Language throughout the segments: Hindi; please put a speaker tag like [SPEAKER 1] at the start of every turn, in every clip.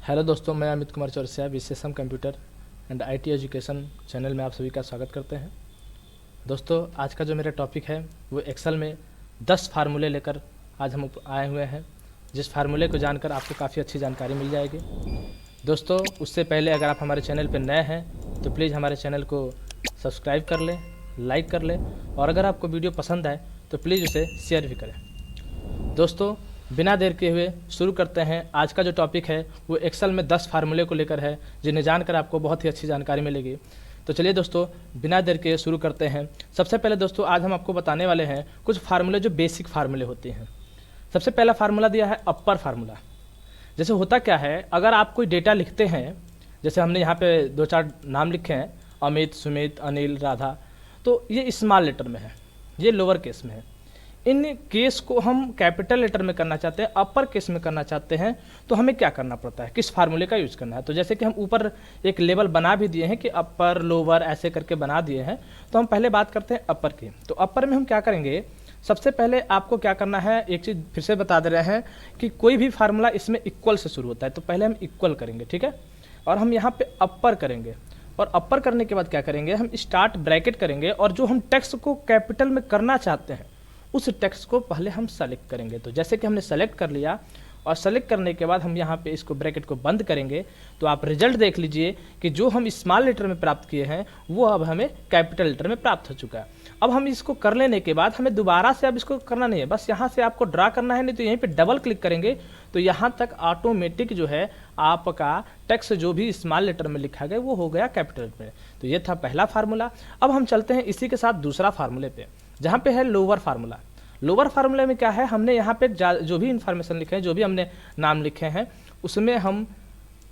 [SPEAKER 1] हेलो दोस्तों, मैं अमित कुमार चौरसिया विशेषम computer and IT education channel में आप सभी का स्वागत करते हैं। दोस्तों, आज का जो मेरा टॉपिक है वो एक्सेल में 10 फार्मूले लेकर आज हम आए हुए हैं, जिस फार्मूले को जानकर आपको काफ़ी अच्छी जानकारी मिल जाएगी। दोस्तों, उससे पहले अगर आप हमारे चैनल पर नए हैं तो प्लीज़ हमारे चैनल को सब्सक्राइब कर लें, लाइक कर लें और अगर आपको वीडियो पसंद आए तो प्लीज़ उसे शेयर भी करें। दोस्तों, बिना देर किए हुए शुरू करते हैं। आज का जो टॉपिक है वो एक्सेल में 10 फार्मूले को लेकर है, जिन्हें जानकर आपको बहुत ही अच्छी जानकारी मिलेगी। तो चलिए दोस्तों, बिना देर के शुरू करते हैं। सबसे पहले दोस्तों, आज हम आपको बताने वाले हैं कुछ फार्मूले जो बेसिक फार्मूले होते हैं। सबसे पहला फार्मूला दिया है अपर फार्मूला। जैसे होता क्या है, अगर आप कोई डेटा लिखते हैं, जैसे हमने यहाँ पे 2-4 नाम लिखे हैं, अमित, सुमित, अनिल, राधा, तो ये स्मॉल लेटर में है, ये लोअर केस में है। इन केस को हम कैपिटल लेटर में करना चाहते हैं, अपर केस में करना चाहते हैं, तो हमें क्या करना पड़ता है, किस फार्मूले का यूज करना है। तो जैसे कि हम ऊपर एक लेवल बना भी दिए हैं कि अपर लोअर ऐसे करके बना दिए हैं, तो हम पहले बात करते हैं अपर की। तो अपर में हम क्या करेंगे, सबसे पहले आपको क्या करना है, एक चीज़ फिर से बता दे रहे हैं कि कोई भी फार्मूला इसमें इक्वल से शुरू होता है, तो पहले हम इक्वल करेंगे, ठीक है। और हम यहाँ पे अपर करेंगे और अपर करने के बाद क्या करेंगे, हम स्टार्ट ब्रैकेट करेंगे और जो हम टेक्स्ट को कैपिटल में करना चाहते हैं उस टेक्स्ट को पहले हम सेलेक्ट करेंगे। तो जैसे कि हमने सेलेक्ट कर लिया और सेलेक्ट करने के बाद हम यहाँ पे इसको ब्रैकेट को बंद करेंगे, तो आप रिजल्ट देख लीजिए कि जो हम स्मॉल लेटर में प्राप्त किए हैं वो अब हमें कैपिटल लेटर में प्राप्त हो चुका है। अब हम इसको कर लेने के बाद हमें दोबारा से अब इसको करना नहीं है, बस यहाँ से आपको ड्रा करना है, नहीं तो यहीं पे डबल क्लिक करेंगे तो यहाँ तक ऑटोमेटिक जो है आपका टेक्स्ट जो भी स्मॉल लेटर में लिखा गया वो हो गया कैपिटल में। तो ये था पहला फार्मूला। अब हम चलते हैं इसी के साथ दूसरा फार्मूले पे, जहाँ पे है लोअर फार्मूला। लोअर फार्मूले में क्या है, हमने यहाँ पे जो भी इंफॉर्मेशन लिखे हैं, जो भी हमने नाम लिखे हैं, उसमें हम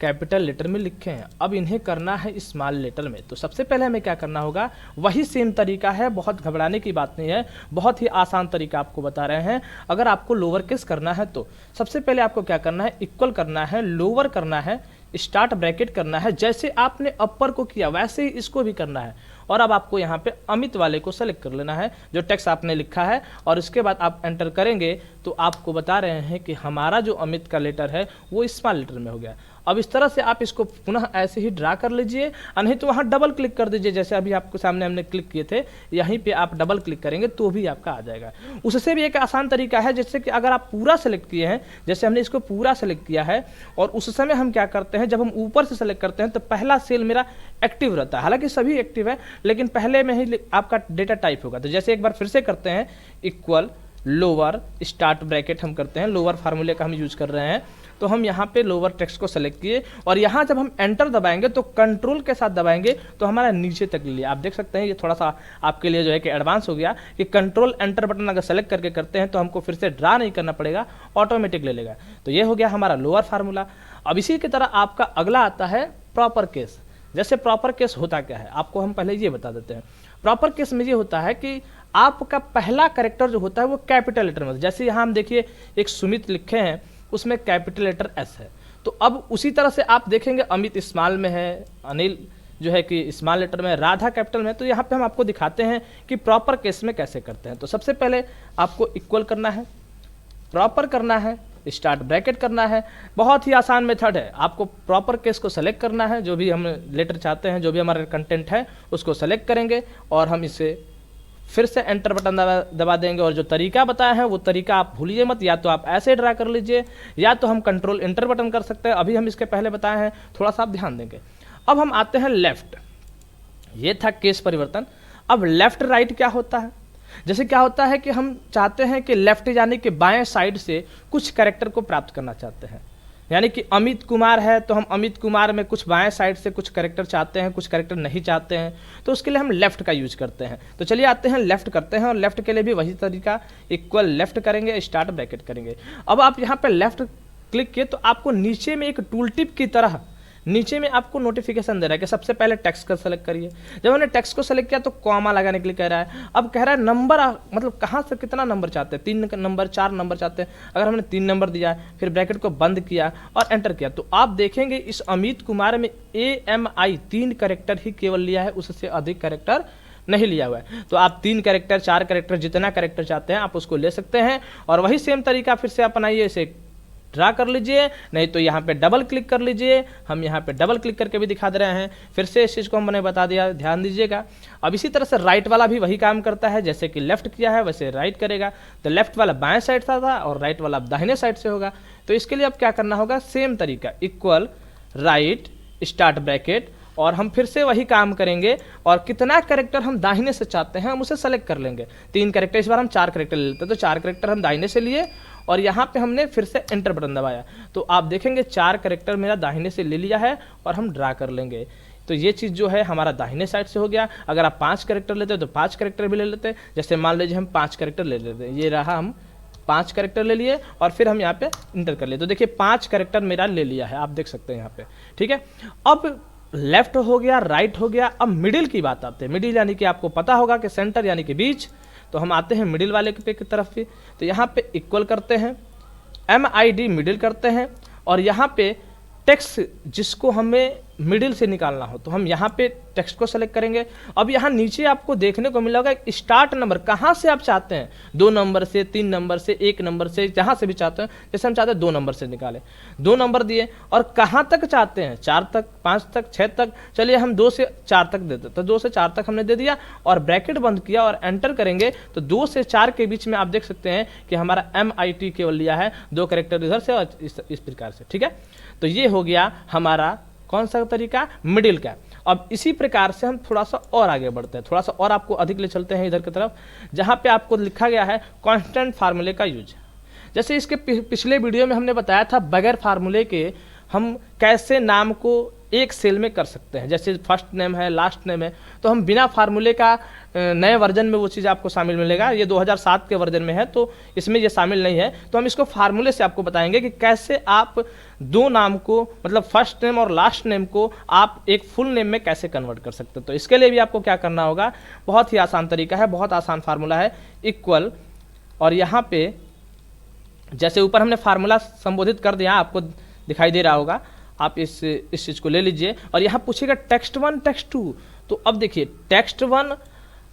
[SPEAKER 1] कैपिटल लेटर में लिखे हैं। अब इन्हें करना है स्मॉल लेटर में। तो सबसे पहले हमें क्या करना होगा, वही सेम तरीका है, बहुत घबराने की बात नहीं है, बहुत ही आसान तरीका आपको बता रहे हैं। अगर आपको लोअर केस करना है तो सबसे पहले आपको क्या करना है, इक्वल करना है, लोअर करना है, स्टार्ट ब्रैकेट करना है। जैसे आपने अपर को किया वैसे ही इसको भी करना है। और अब आपको यहाँ पे अमित वाले को सेलेक्ट कर लेना है, जो टेक्स्ट आपने लिखा है, और इसके बाद आप एंटर करेंगे तो आपको बता रहे हैं कि हमारा जो अमित का लेटर है वो स्मॉल लेटर में हो गया। अब इस तरह से आप इसको पुनः ऐसे ही ड्रा कर लीजिए, नहीं तो वहाँ डबल क्लिक कर दीजिए। जैसे अभी आपको सामने हमने क्लिक किए थे, यहीं पे आप डबल क्लिक करेंगे तो भी आपका आ जाएगा। उससे भी एक आसान तरीका है, जैसे कि अगर आप पूरा सेलेक्ट किए हैं, जैसे हमने इसको पूरा सेलेक्ट किया है और उस समय हम क्या करते हैं, जब हम ऊपर से सेलेक्ट करते हैं तो पहला सेल मेरा एक्टिव रहता है, हालांकि सभी एक्टिव है लेकिन पहले में ही आपका डेटा टाइप होगा। तो जैसे एक बार फिर से करते हैं, इक्वल लोअर स्टार्ट ब्रैकेट हम करते हैं, लोअर फार्मूले का हम यूज कर रहे हैं। तो हम यहाँ पे लोअर टेक्स्ट को सेलेक्ट किए और यहाँ जब हम एंटर दबाएंगे तो कंट्रोल के साथ दबाएंगे तो हमारा नीचे तक ले लिया। आप देख सकते हैं ये थोड़ा सा आपके लिए जो है कि एडवांस हो गया कि कंट्रोल एंटर बटन अगर सेलेक्ट करके करते हैं तो हमको फिर से ड्रा नहीं करना पड़ेगा, ऑटोमेटिक ले लेगा। तो ये हो गया हमारा लोअर फार्मूला। अब इसी की तरह आपका अगला आता है प्रॉपर केस। जैसे प्रॉपर केस होता क्या है, आपको हम पहले ये बता देते हैं। प्रॉपर केस में ये होता है कि आपका पहला कैरेक्टर जो होता है वो कैपिटल लेटर में, जैसे यहाँ हम देखिए एक सुमित लिखे हैं, उसमें कैपिटल लेटर एस है। तो अब उसी तरह से आप देखेंगे अमित स्मॉल में है, अनिल जो है कि स्मॉल लेटर में, राधा कैपिटल में। तो यहाँ पे हम आपको दिखाते हैं कि प्रॉपर केस में कैसे करते हैं। तो सबसे पहले आपको इक्वल करना है, प्रॉपर करना है, स्टार्ट ब्रैकेट करना है। बहुत ही आसान मेथड है। आपको प्रॉपर केस को सेलेक्ट करना है, जो भी हम लेटर चाहते हैं, जो भी हमारा कंटेंट है उसको सेलेक्ट करेंगे और हम इसे फिर से एंटर बटन दबा देंगे। और जो तरीका बताया है वो तरीका आप भूलिए मत, या तो आप ऐसे ड्रा कर लीजिए या तो हम कंट्रोल एंटर बटन कर सकते हैं। अभी हम इसके पहले बताए हैं, थोड़ा सा आप ध्यान देंगे। अब हम आते हैं लेफ्ट। ये था केस परिवर्तन। अब लेफ्ट राइट क्या होता है, जैसे क्या होता है कि हम चाहते हैं कि लेफ्ट यानी कि बाएं साइड से कुछ कैरेक्टर को प्राप्त करना चाहते हैं। यानी कि अमित कुमार है तो हम अमित कुमार में कुछ बाएं साइड से कुछ कैरेक्टर चाहते हैं, कुछ कैरेक्टर नहीं चाहते हैं, तो उसके लिए हम लेफ्ट का यूज करते हैं। तो चलिए आते हैं लेफ्ट करते हैं, और लेफ्ट के लिए भी वही तरीका, इक्वल लेफ्ट करेंगे, स्टार्ट ब्रैकेट करेंगे। अब आप यहाँ पे लेफ्ट क्लिक किए तो आपको नीचे में एक टूल टिप की तरह नीचे में आपको नोटिफिकेशन दे रहा है कि सबसे पहले टेक्स्ट को सेलेक्ट करिए। जब हमने टेक्स्ट को सेलेक्ट किया तो कॉमा लगाने के लिए कह रहा है। अब कह रहा है नंबर, मतलब कहाँ से कितना नंबर चाहते हैं, 3 नंबर 4 नंबर चाहते हैं। अगर हमने 3 नंबर दिया, फिर ब्रैकेट को बंद किया और एंटर किया, तो आप देखेंगे इस अमित कुमार में AMI 3 कैरेक्टर ही केवल लिया है, उससे अधिक कैरेक्टर नहीं लिया हुआ है। तो आप 3 कैरेक्टर 4 कैरेक्टर जितना कैरेक्टर चाहते हैं आप उसको ले सकते हैं। और वही सेम तरीका फिर से अपनाइए, इसे ड्रा कर लीजिए, नहीं तो यहाँ पे डबल क्लिक कर लीजिए। हम यहाँ पे डबल क्लिक करके भी दिखा दे रहे हैं। फिर से इस चीज़ को हमने बता दिया, ध्यान दीजिएगा। अब इसी तरह से राइट वाला भी वही काम करता है, जैसे कि लेफ्ट किया है वैसे राइट करेगा। तो लेफ्ट वाला बाएं साइड से था और राइट वाला दाहिने साइड से होगा। तो इसके लिए अब क्या करना होगा, सेम तरीका, इक्वल राइट स्टार्ट ब्रैकेट, और हम फिर से वही काम करेंगे और कितना कैरेक्टर हम दाहिने से चाहते हैं हम उसे सेलेक्ट कर लेंगे। 3 कैरेक्टर, इस बार हम 4 कैरेक्टर ले लेते हैं, तो 4 कैरेक्टर हम दाहिने से लिए और यहाँ पे हमने फिर से एंटर बटन दबाया। तो आप देखेंगे 4 कैरेक्टर मेरा दाहिने से ले लिया है और हम ड्रा कर लेंगे। तो ये चीज़ जो है हमारा दाहिने साइड से हो गया। अगर आप 5 कैरेक्टर लेते हैं तो 5 कैरेक्टर भी ले लेते हैं। जैसे मान लीजिए हम 5 कैरेक्टर ले लेते हैं, ये रहा, हम 5 कैरेक्टर ले लिए और फिर हम यहाँ पे इंटर कर लिए। तो देखिए 5 कैरेक्टर मेरा ले लिया है, आप देख सकते हैं यहाँ पे, ठीक है। अब लेफ्ट हो गया, राइट हो गया। अब मिडिल की बात आते हैं। मिडिल यानी कि आपको पता होगा कि सेंटर यानी कि बीच। तो हम आते हैं मिडिल वाले पे की तरफ भी। तो यहाँ पे इक्वल करते हैं, MID मिडिल करते हैं, और यहाँ पे टेक्स्ट जिसको हमें मिडिल से निकालना हो तो हम यहाँ पे टेक्स्ट को सेलेक्ट करेंगे। अब यहाँ नीचे आपको देखने को मिलेगा स्टार्ट नंबर, कहाँ से आप चाहते हैं, 2 नंबर से, 3 नंबर से, 1 नंबर से, जहाँ से भी चाहते हैं। जैसे हम चाहते हैं 2 नंबर से निकालें, 2 नंबर दिए, और कहाँ तक चाहते हैं, 4 तक, 5 तक, 6 तक। चलिए हम 2 से 4 तक देते, तो 2 से 4 तक हमने दे दिया और ब्रैकेट बंद किया और एंटर करेंगे। तो 2 से 4 के बीच में आप देख सकते हैं कि हमारा MIT केवल लिया है, 2 कैरेक्टर इधर से और इस प्रकार से, ठीक है। तो ये हो गया हमारा कौन सा तरीका, मिडिल का। अब इसी प्रकार से हम थोड़ा सा और आगे बढ़ते हैं, थोड़ा सा और आपको अधिक ले चलते हैं इधर की तरफ, जहाँ पे आपको लिखा गया है कांस्टेंट फार्मूले का यूज। जैसे इसके पिछले वीडियो में हमने बताया था बगैर फार्मूले के हम कैसे नाम को एक सेल में कर सकते हैं। जैसे फर्स्ट नेम है, लास्ट नेम है, तो हम बिना फार्मूले का नए वर्जन में वो चीज़ आपको शामिल मिलेगा। ये 2007 के वर्जन में है तो इसमें ये शामिल नहीं है। तो हम इसको फार्मूले से आपको बताएंगे कि कैसे आप 2 नाम को, मतलब फर्स्ट नेम और लास्ट नेम को आप एक फुल नेम में कैसे कन्वर्ट कर सकते हैं। तो इसके लिए भी आपको क्या करना होगा, बहुत ही आसान तरीका है, बहुत आसान फार्मूला है, इक्वल, और यहाँ पे जैसे ऊपर हमने फार्मूला संबोधित कर दिया, आपको दिखाई दे रहा होगा, आप इस चीज़ को ले लीजिए और यहाँ पूछेगा टेक्स्ट 1 टेक्स्ट 2। तो अब देखिए टेक्स्ट 1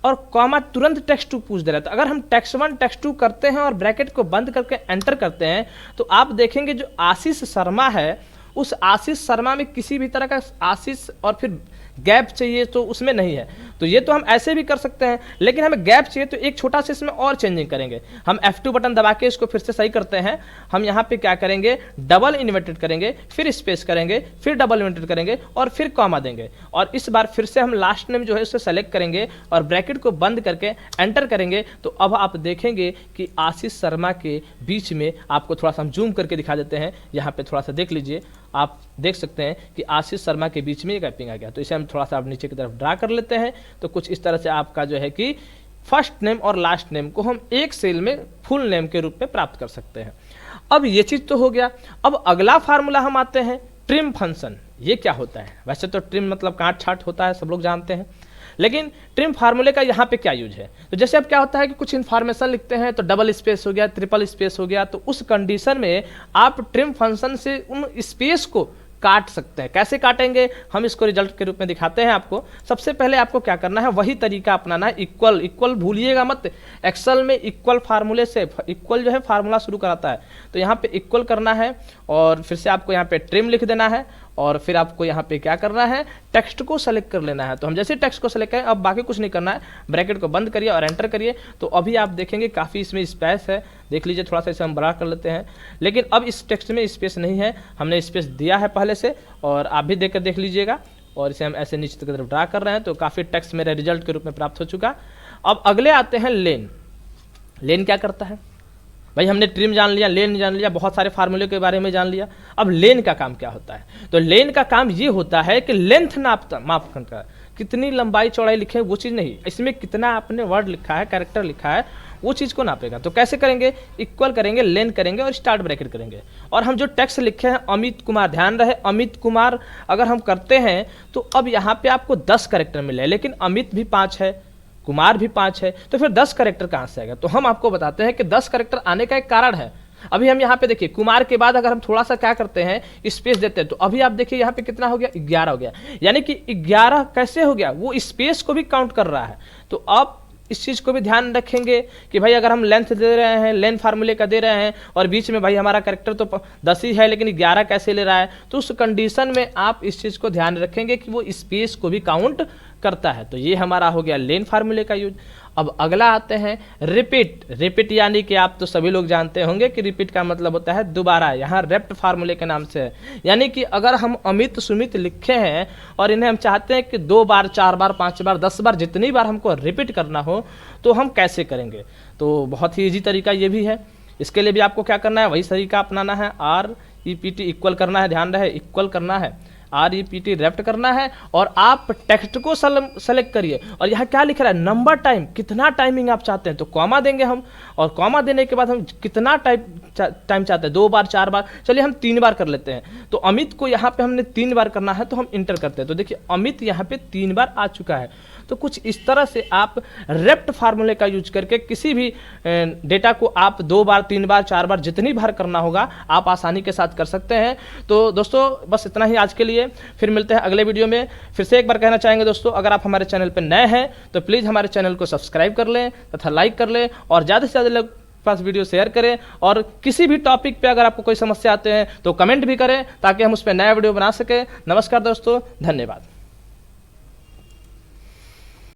[SPEAKER 1] और कॉमा तुरंत टेक्स्ट 2 पूछ दे रहा है। तो अगर हम टेक्स्ट 1 टेक्स्ट 2 करते हैं और ब्रैकेट को बंद करके एंटर करते हैं तो आप देखेंगे जो आशीष शर्मा है, उस आशीष शर्मा में किसी भी तरह का आशीष और फिर गैप चाहिए तो उसमें नहीं है। तो ये तो हम ऐसे भी कर सकते हैं, लेकिन हमें गैप चाहिए तो एक छोटा सा इसमें और चेंजिंग करेंगे। हम F2 बटन दबा के इसको फिर से सही करते हैं। हम यहाँ पे क्या करेंगे, डबल इन्वर्टेड करेंगे, फिर स्पेस करेंगे, फिर डबल इन्वर्टेड करेंगे और फिर कॉमा देंगे, और इस बार फिर से हम लास्ट नेम जो है उसे सेलेक्ट करेंगे और ब्रैकेट को बंद करके एंटर करेंगे। तो अब आप देखेंगे कि आशीष शर्मा के बीच में, आपको थोड़ा सा हम जूम करके दिखा देते हैं, यहाँ पे थोड़ा सा देख लीजिए, आप देख सकते हैं कि आशीष शर्मा के बीच में एक गैपिंग आ गया। तो इसे हम थोड़ा सा नीचे की तरफ ड्रा कर लेते हैं। तो कुछ इस तरह से आपका जो है कि फर्स्ट नेम और लास्ट नेम को हम एक सेल में फुल नेम के रूप में प्राप्त कर सकते हैं। अब ये चीज़ तो हो गया। अब अगला फार्मूला हम आते हैं ट्रिम फंक्शन। ये क्या होता है, वैसे तो ट्रिम मतलब काट छाट होता है, सब लोग जानते हैं, लेकिन ट्रिम फार्मूले का यहाँ पे क्या यूज है। तो जैसे अब क्या होता है कि कुछ इन्फॉर्मेशन लिखते हैं तो डबल स्पेस हो गया, ट्रिपल स्पेस हो गया, तो उस कंडीशन में आप ट्रिम फंक्शन से उन स्पेस को काट सकते हैं। कैसे काटेंगे, हम इसको रिजल्ट के रूप में दिखाते हैं आपको। सबसे पहले आपको क्या करना है, वही तरीका अपनाना है, इक्वल। इक्वल भूलिएगा मत, एक्सेल में इक्वल फार्मूले से, इक्वल जो है फार्मूला शुरू कराता है। तो यहाँ पे इक्वल करना है और फिर से आपको यहाँ पे ट्रिम लिख देना है और फिर आपको यहाँ पे क्या करना है, टेक्स्ट को सेलेक्ट कर लेना है। तो हम जैसे टेक्स्ट को सेलेक्ट करें, अब बाकी कुछ नहीं करना है, ब्रैकेट को बंद करिए और एंटर करिए। तो अभी आप देखेंगे काफ़ी इसमें स्पेस है, देख लीजिए, थोड़ा सा इसे हम बड़ा कर लेते हैं। लेकिन अब इस टेक्स्ट में स्पेस नहीं है, हमने स्पेस दिया है पहले से, और आप भी देख कर देख लीजिएगा। और इसे हम ऐसे नीचे की तरफ ड्रा कर रहे हैं, तो काफ़ी टेक्स्ट मेरे रिजल्ट के रूप में प्राप्त हो चुका। अब अगले आते हैं लेन। लेन क्या करता है भाई, हमने ट्रिम जान लिया, लेन जान लिया, बहुत सारे फार्मूले के बारे में जान लिया। अब लेन का काम क्या होता है, तो लेन का काम ये होता है कि लेंथ माप करता है, कितनी लंबाई चौड़ाई लिखे वो चीज़ नहीं, इसमें कितना आपने वर्ड लिखा है, कैरेक्टर लिखा है, वो चीज़ को नापेगा। तो कैसे करेंगे, इक्वल करेंगे, लेन करेंगे और स्टार्ट ब्रैकेट करेंगे। और हम जो टेक्स्ट लिखे हैं अमित कुमार, ध्यान रहे अमित कुमार अगर हम करते हैं तो अब यहाँ पे आपको 10 कैरेक्टर मिले, लेकिन अमित भी 5 है, कुमार भी 5 है, तो फिर 10 कैरेक्टर कहाँ से आएगा। तो हम आपको बताते हैं कि 10 कैरेक्टर आने का एक कारण है। अभी हम यहाँ पे देखिए कुमार के बाद अगर हम थोड़ा सा क्या करते हैं, स्पेस देते हैं, तो अभी आप देखिए यहाँ पे कितना हो गया, 11 हो गया। यानी कि 11 कैसे हो गया, वो स्पेस को भी काउंट कर रहा है। तो अब इस चीज़ को भी ध्यान रखेंगे कि भाई अगर हम लेंथ दे रहे हैं, लेंथ फार्मूले का दे रहे हैं और बीच में भाई हमारा कैरेक्टर तो 10 ही है लेकिन 11 कैसे ले रहा है, तो उस कंडीशन में आप इस चीज़ को ध्यान रखेंगे कि वो स्पेस को भी काउंट करता है। तो ये हमारा हो गया लेंथ फार्मूले का यूज। अब अगला आते हैं रिपीट। रिपीट यानी कि आप तो सभी लोग जानते होंगे कि रिपीट का मतलब होता है दोबारा, यहाँ रेप्ट फार्मूले के नाम से है। यानी कि अगर हम अमित सुमित लिखे हैं और इन्हें हम चाहते हैं कि 2 बार 4 बार 5 बार 10 बार जितनी बार हमको रिपीट करना हो तो हम कैसे करेंगे। तो बहुत ही ईजी तरीका ये भी है। इसके लिए भी आपको क्या करना है, वही तरीका अपनाना है। REPT इक्वल करना है, ध्यान रहे इक्वल करना है, REPT रेप्ट करना है और आप टेक्स्ट को सेलेक्ट करिए और यहाँ क्या लिख रहा है नंबर टाइम, कितना टाइमिंग आप चाहते हैं तो कॉमा देंगे हम, और कॉमा देने के बाद हम कितना टाइम चाहते हैं 2 बार 4 बार, चलिए हम 3 बार कर लेते हैं। तो अमित को यहाँ पे हमने 3 बार करना है तो हम इंटर करते हैं। तो देखिए अमित यहाँ पे 3 बार आ चुका है। तो कुछ इस तरह से आप रेप्ट फार्मूले का यूज करके किसी भी डेटा को आप 2 बार 3 बार 4 बार जितनी बार करना होगा आप आसानी के साथ कर सकते हैं। तो दोस्तों बस इतना ही आज के लिए, फिर मिलते हैं अगले वीडियो में। फिर से एक बार कहना चाहेंगे दोस्तों, अगर आप हमारे चैनल पर नए हैं तो प्लीज़ हमारे चैनल को सब्सक्राइब कर लें तथा लाइक कर लें और ज़्यादा से ज़्यादा लोग पास वीडियो शेयर करें। और किसी भी टॉपिक पे अगर आपको कोई समस्या आते हैं तो कमेंट भी करें ताकि हम उस पर नया वीडियो बना सकें। नमस्कार दोस्तों, धन्यवाद।